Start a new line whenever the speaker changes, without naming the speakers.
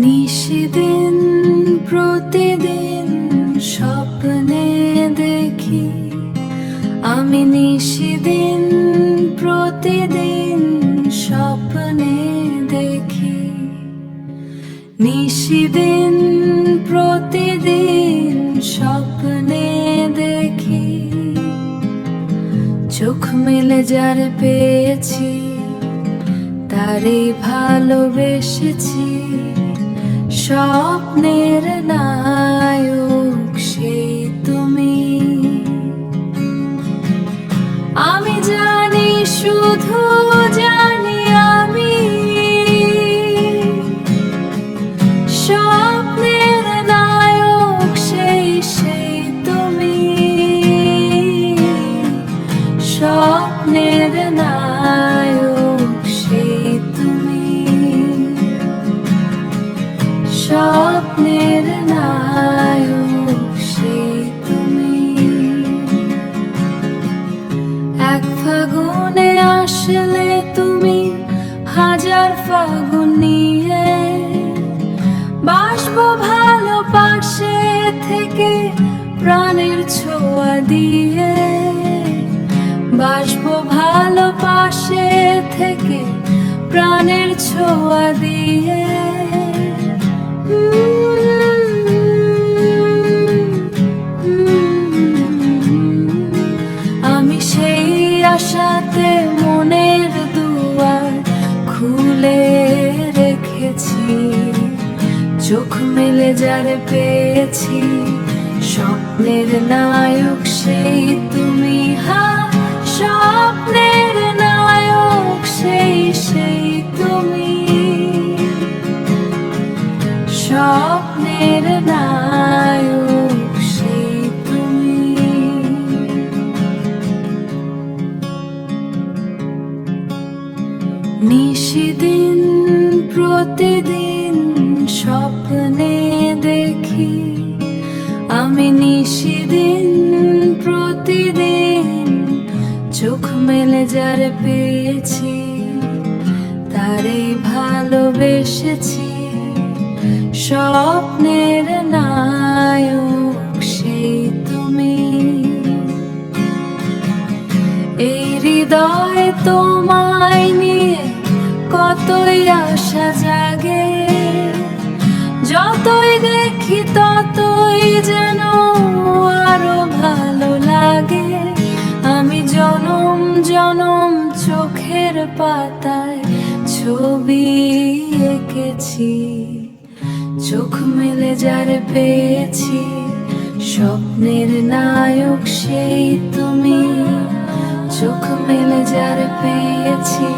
নিশিদিন প্রতিদিন স্বপ্নে দেখি, আমি নিশিদিন প্রতিদিন স্বপ্নে দেখি। নিশিদিন প্রতিদিন স্বপ্নে দেখি, চোখ মেলে যার পেয়েছি তারে ভালোবেসেছি। স্বপ্নের নায়ক সেই তুমি। আমি জানি, শুধু জানি আমি, স্বপ্নের নায়ক সেই তুমি। স্বপ্নের নায়ক সেই তুমি। স্বপ্নের নায়ক সেই তুমি। এক ফাগুনে আসলে তুমি হাজার ফাগুন নিয়ে, বাসবো ভালো পাশে থেকে প্রাণের ছোঁয়া দিয়ে। বাসবো ভালো পাশে থেকে প্রাণের ছোঁয়া দিয়ে। আমি সেই আশাতে মনের দুয়ার খুলে রেখেছি, চোখ মেলে যারে পেয়েছি। স্বপ্নের নায়ক সেই তুমি। স্বপ্নের নায়ক সেই তুমি। স্বপ্নের নায়ক সেই তুমি। নিশিদিন প্রতিদিন স্বপ্নে দেখি, আমি নিশিদিন প্রতিদিন চোখ মেলে যার পেয়েছি তারে ভালোবেসেছি। স্বপ্নের নায়ক সেই তুমি। এই হৃদয় তোমায় নিয়ে কতই আশা জাগে, যতই দেখি ততই যেন আরো ভালো লাগে। আমি জনম জনম চোখের পাতায় ছবি এঁকেছি, চোখ মেলে যার পেয়েছি। স্বপ্নের নায়ক সেই তুমি। চোখ মেলে যার পেয়েছি।